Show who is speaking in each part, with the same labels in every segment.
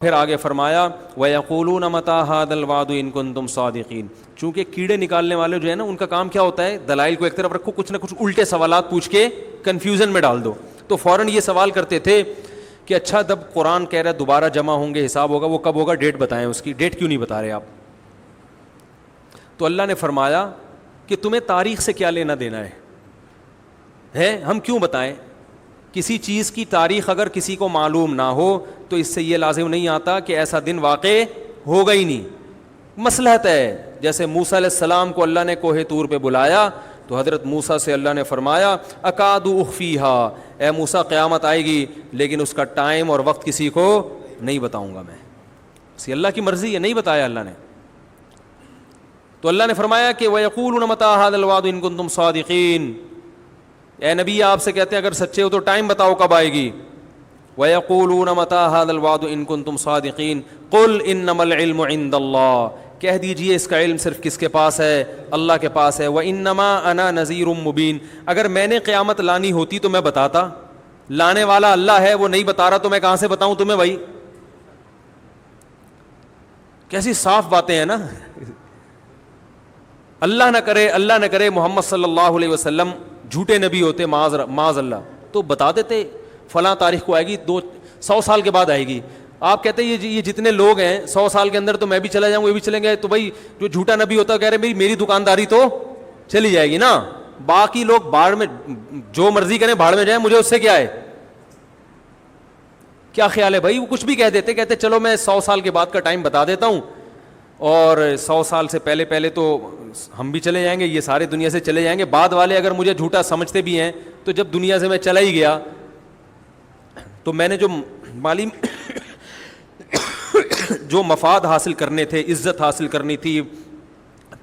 Speaker 1: پھر آگے فرمایا وَيَقُولُونَ مَتَىٰ هَٰذَا الْوَعْدُ إِن كُنتُمْ صَادِقِينَ. چونکہ کیڑے نکالنے والے جو ہے نا ان کا کام کیا ہوتا ہے, دلائل کو ایک طرف رکھو, کچھ نہ کچھ الٹے سوالات پوچھ کے کنفیوژن میں ڈال دو. تو فوراً یہ سوال کرتے تھے کہ اچھا جب قرآن کہہ رہا ہے دوبارہ جمع ہوں گے, حساب ہوگا, وہ کب ہوگا, ڈیٹ بتائیں, اس کی ڈیٹ کیوں نہیں بتا رہے آپ؟ تو اللہ نے فرمایا کہ تمہیں تاریخ سے کیا لینا دینا ہے, ہم کیوں بتائیں؟ کسی چیز کی تاریخ اگر کسی کو معلوم نہ ہو تو اس سے یہ لازم نہیں آتا کہ ایسا دن واقع ہوگا ہی نہیں. مصلحت ہے. جیسے موسیٰ علیہ السلام کو اللہ نے کوہ طور پہ بلایا تو حضرت موسیٰ سے اللہ نے فرمایا اکاد اخفیہا, اے موسیٰ قیامت آئے گی لیکن اس کا ٹائم اور وقت کسی کو نہیں بتاؤں گا میں. اسی اللہ کی مرضی ہے, نہیں بتایا اللہ نے. تو اللہ نے فرمایا کہ وَيَقُولُونَ مَتَىٰ هَٰذَا الْوَعْدُ إِن كُنتُمْ صَادِقِينَ, اے نبی آپ سے کہتے ہیں اگر سچے ہو تو ٹائم بتاؤ کب آئے گی. وَيَقُولُونَ مَتَىٰ هَٰذَا الْوَعْدُ إِن كُنتُمْ صَادِقِينَ قُلْ إِنَّمَا الْعِلْمُ عِندَ اللَّهِ, کہہ دیجئے اس کا علم صرف کس کے پاس ہے, اللہ کے پاس ہے. وَإِنَّمَا أَنَا نَذِيرٌ مُّبِينٌ, اگر میں نے قیامت لانی ہوتی تو میں بتاتا, لانے والا اللہ ہے, وہ نہیں بتا رہا تو میں کہاں سے بتاؤں تمہیں بھائی. کیسی صاف باتیں ہیں نا. اللہ نہ کرے محمد صلی اللہ علیہ وسلم جھوٹے نبی ہوتے, معاذ اللہ, تو بتا دیتے فلاں تاریخ کو آئے گی, 100 سال کے بعد آئے گی. آپ کہتے ہیں یہ جتنے لوگ ہیں 100 سال کے اندر تو میں بھی چلا جاؤں, وہ بھی چلیں گے. تو بھائی جو جھوٹا نبی ہوتا ہے کہہ رہے میری دکانداری تو چلی جائے گی نا, باقی لوگ بھاڑ میں جو مرضی کریں بھاڑ میں جائیں, مجھے اس سے کیا ہے. کیا خیال ہے بھائی, وہ کچھ بھی کہہ دیتے, کہتے چلو میں 100 سال کے بعد کا ٹائم بتا دیتا ہوں, اور 100 سال سے پہلے تو ہم بھی چلے جائیں گے, یہ سارے دنیا سے چلے جائیں گے. بعد والے اگر مجھے جھوٹا سمجھتے بھی ہیں تو جب دنیا سے میں چلا ہی گیا تو میں نے جو مفاد حاصل کرنے تھے, عزت حاصل کرنی تھی,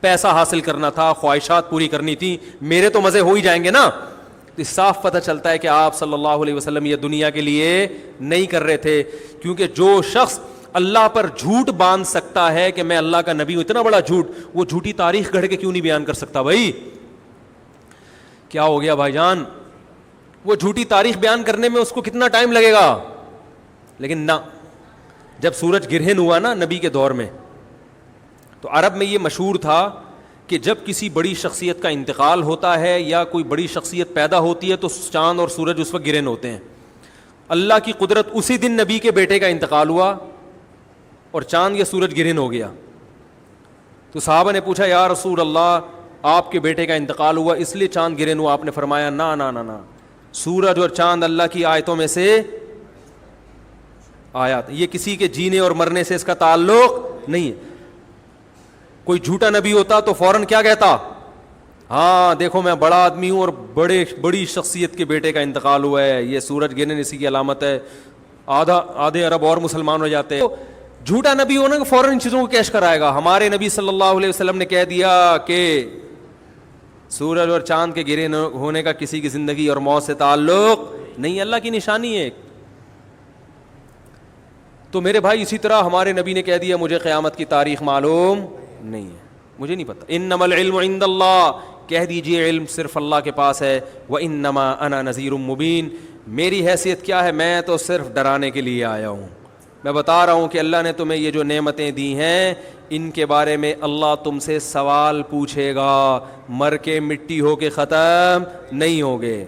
Speaker 1: پیسہ حاصل کرنا تھا, خواہشات پوری کرنی تھی, میرے تو مزے ہو ہی جائیں گے نا. تو صاف پتہ چلتا ہے کہ آپ صلی اللہ علیہ وسلم یہ دنیا کے لیے نہیں کر رہے تھے. کیونکہ جو شخص اللہ پر جھوٹ باندھ سکتا ہے کہ میں اللہ کا نبی ہوں, اتنا بڑا جھوٹ, وہ جھوٹی تاریخ گھڑ کے کیوں نہیں بیان کر سکتا بھائی. کیا ہو گیا بھائی جان, وہ جھوٹی تاریخ بیان کرنے میں اس کو کتنا ٹائم لگے گا. لیکن نہ, جب سورج گرہن ہوا نا نبی کے دور میں, تو عرب میں یہ مشہور تھا کہ جب کسی بڑی شخصیت کا انتقال ہوتا ہے یا کوئی بڑی شخصیت پیدا ہوتی ہے تو چاند اور سورج اس وقت گرہن ہوتے ہیں. اللہ کی قدرت, اسی دن نبی کے بیٹے کا انتقال ہوا اور چاند یا سورج گرہن ہو گیا. تو صحابہ نے پوچھا یا رسول اللہ آپ کے بیٹے کا انتقال ہوا اس لیے چاند گرہن ہوا. آپ نے فرمایا نا نا نا نا, سورج اور چاند اللہ کی آیتوں میں سے آیات, یہ کسی کے جینے اور مرنے سے اس کا تعلق نہیں ہے. کوئی جھوٹا نبی ہوتا تو فوراً کیا کہتا, ہاں دیکھو میں بڑا آدمی ہوں اور بڑی شخصیت کے بیٹے کا انتقال ہوا ہے, یہ سورج گرہن اسی کی علامت ہے. آدھے عرب اور مسلمان ہو جاتے. جھوٹا نبی ہونا کہ فوراً ان چیزوں کو کیش کرائے گا. ہمارے نبی صلی اللہ علیہ وسلم نے کہہ دیا کہ سورج اور چاند کے گرہن ہونے کا کسی کی زندگی اور موت سے تعلق نہیں, اللہ کی نشانی ہے. تو میرے بھائی اسی طرح ہمارے نبی نے کہہ دیا مجھے قیامت کی تاریخ معلوم نہیں ہے, مجھے نہیں پتا. انما العلم عند اللہ, کہہ دیجئے علم صرف اللہ کے پاس ہے. وانما انا نذیر مبین, میری حیثیت کیا ہے, میں تو صرف ڈرانے کے لیے آیا ہوں. میں بتا رہا ہوں کہ اللہ نے تمہیں یہ جو نعمتیں دی ہیں ان کے بارے میں اللہ تم سے سوال پوچھے گا, مر کے مٹی ہو کے ختم نہیں ہوگے.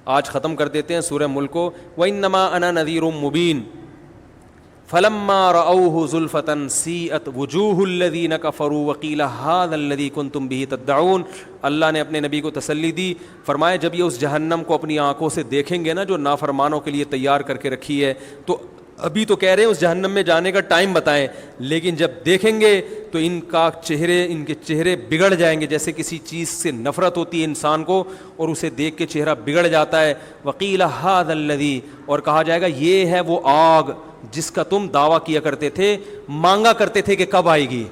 Speaker 1: آج ختم کر دیتے ہیں سورہ ملک کو. وانما انا نذیر مبین فلما رأوه زلفة سیئت وجوہ الذین کفروا وقیل هذا الذی کنتم به تدعون. اللہ نے اپنے نبی کو تسلی دی, فرمایا جب یہ اس جہنم کو اپنی آنکھوں سے دیکھیں گے نا جو نافرمانوں کے لیے تیار کر کے رکھی ہے, تو ابھی تو کہہ رہے ہیں اس جہنم میں جانے کا ٹائم بتائیں, لیکن جب دیکھیں گے تو ان کے چہرے بگڑ جائیں گے. جیسے کسی چیز سے نفرت ہوتی ہے انسان کو اور اسے دیکھ کے چہرہ بگڑ جاتا ہے. وقیل هذا الذی, اور کہا جائے گا یہ ہے وہ آگ جس کا تم دعویٰ کیا کرتے تھے, مانگا کرتے تھے کہ کب آئے گی.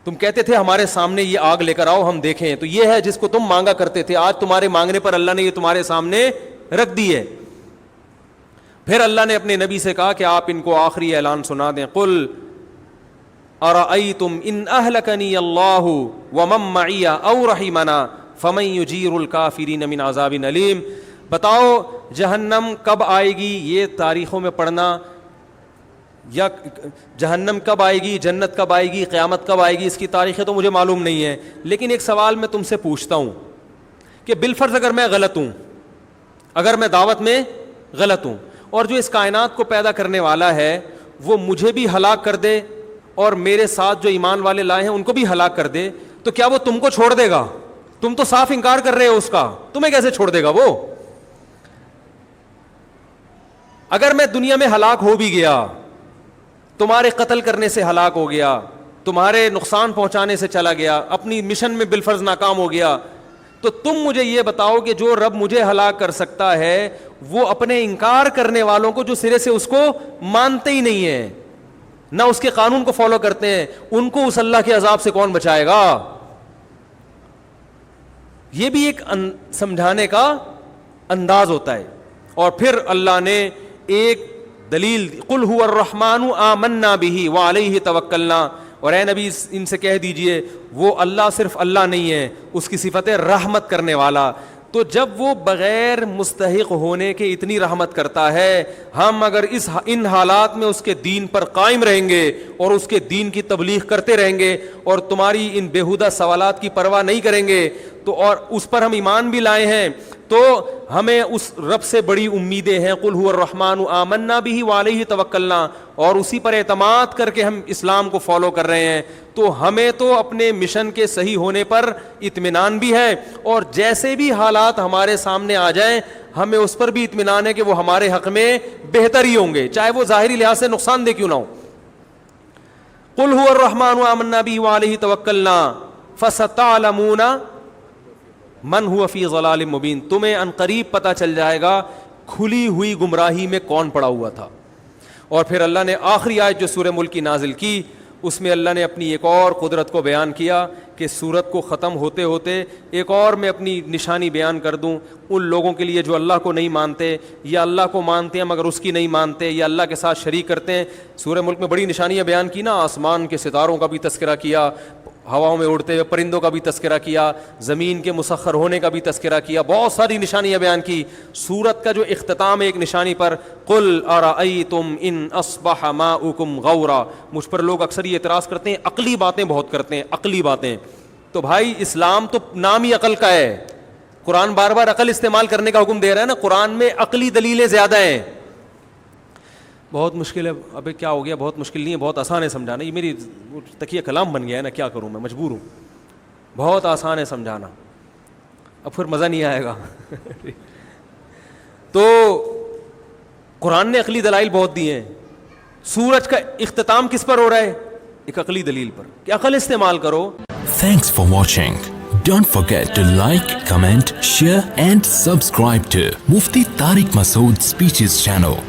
Speaker 1: تم کہتے تھے ہمارے سامنے یہ آگ لے کر آؤ ہم دیکھیں, تو یہ ہے جس کو تم مانگا کرتے تھے. آج تمہارے مانگنے پر اللہ نے یہ تمہارے سامنے رکھ دی ہے. پھر اللہ نے اپنے نبی سے کہا کہ آپ ان کو آخری اعلان سنا دیں. قل ارأیتم ان اہلکنی اللہ ومن معی او رحمنا فمن یجیر الکافرین من عذاب علیم. بتاؤ جہنم کب آئے گی, یہ تاریخوں میں پڑھنا, یا جہنم کب آئے گی, جنت کب آئے گی, قیامت کب آئے گی, اس کی تاریخیں تو مجھے معلوم نہیں ہے. لیکن ایک سوال میں تم سے پوچھتا ہوں کہ بالفرض اگر میں غلط ہوں, اگر میں دعوت میں غلط ہوں, اور جو اس کائنات کو پیدا کرنے والا ہے وہ مجھے بھی ہلاک کر دے اور میرے ساتھ جو ایمان والے لائے ہیں ان کو بھی ہلاک کر دے, تو کیا وہ تم کو چھوڑ دے گا؟ تم تو صاف انکار کر رہے ہو اس کا, تمہیں کیسے چھوڑ دے گا وہ؟ اگر میں دنیا میں ہلاک ہو بھی گیا, تمہارے قتل کرنے سے ہلاک ہو گیا, تمہارے نقصان پہنچانے سے چلا گیا, اپنی مشن میں بالفرض ناکام ہو گیا, تو تم مجھے یہ بتاؤ کہ جو رب مجھے ہلاک کر سکتا ہے وہ اپنے انکار کرنے والوں کو جو سرے سے اس کو مانتے ہی نہیں ہیں, نہ اس کے قانون کو فالو کرتے ہیں, ان کو اس اللہ کے عذاب سے کون بچائے گا؟ یہ بھی ایک سمجھانے کا انداز ہوتا ہے. اور پھر اللہ نے ایک دلیل, قل هو الرحمن آمنا به وعلیہ توکلنا, اور اے نبی ان سے کہہ دیجئے وہ اللہ صرف اللہ نہیں ہے, اس کی صفت ہے رحمت کرنے والا. تو جب وہ بغیر مستحق ہونے کے اتنی رحمت کرتا ہے, ہم اگر ان حالات میں اس کے دین پر قائم رہیں گے اور اس کے دین کی تبلیغ کرتے رہیں گے اور تمہاری ان بیہودہ سوالات کی پرواہ نہیں کریں گے, تو اور اس پر ہم ایمان بھی لائے ہیں, تو ہمیں اس رب سے بڑی امیدیں ہیں. قل هو الرحمن آمنا به وعلیہ توکلنا, اور اسی پر اعتماد کر کے ہم اسلام کو فالو کر رہے ہیں. تو ہمیں تو اپنے مشن کے صحیح ہونے پر اطمینان بھی ہے, اور جیسے بھی حالات ہمارے سامنے آ جائیں ہمیں اس پر بھی اطمینان ہے کہ وہ ہمارے حق میں بہتر ہی ہوں گے, چاہے وہ ظاہری لحاظ سے نقصان دہ کیوں نہ ہو. قل هو الرحمن آمنا به وعلیہ توکلنا فستعلمون من هو فی ضلال مبین, تمہیں عنقریب پتہ چل جائے گا کھلی ہوئی گمراہی میں کون پڑا ہوا تھا. اور پھر اللہ نے آخری آیت جو سورہ ملک کی نازل کی, اس میں اللہ نے اپنی ایک اور قدرت کو بیان کیا کہ سورت کو ختم ہوتے ہوتے ایک اور میں اپنی نشانی بیان کر دوں ان لوگوں کے لیے جو اللہ کو نہیں مانتے, یا اللہ کو مانتے ہیں مگر اس کی نہیں مانتے, یا اللہ کے ساتھ شریک کرتے ہیں. سورہ ملک میں بڑی نشانیاں بیان کی نا, آسمان کے ستاروں کا بھی تذکرہ کیا, ہواؤں میں اڑتے ہوئے پرندوں کا بھی تذکرہ کیا, زمین کے مسخر ہونے کا بھی تذکرہ کیا, بہت ساری نشانیاں بیان کی. سورت کا جو اختتام ہے ایک نشانی پر, قل ارأیتم ان اصبح ماؤکم غورا. مجھ پر لوگ اکثر یہ اعتراض کرتے ہیں عقلی باتیں بہت کرتے ہیں, عقلی باتیں. تو بھائی اسلام تو نام ہی عقل کا ہے, قرآن بار بار عقل استعمال کرنے کا حکم دے رہا ہے نا, قرآن میں عقلی دلیلیں زیادہ ہیں. بہت مشکل ہے, ابھی کیا ہو گیا, بہت مشکل نہیں ہے, بہت آسان ہے سمجھانا. یہ میری تکیہ کلام بن گیا ہے نا, کیا کروں میں, مجبور ہوں. بہت آسان ہے سمجھانا, اب پھر مزہ نہیں آئے گا. تو قرآن نے عقلی دلائل بہت دی ہیں. سورج کا اختتام کس پر ہو رہا ہے؟ ایک عقلی دلیل پر کہ عقل استعمال کرو.
Speaker 2: Thanks for watching. Don't forget to like, comment, share and subscribe to Mufti Tariq Masood Speeches channel.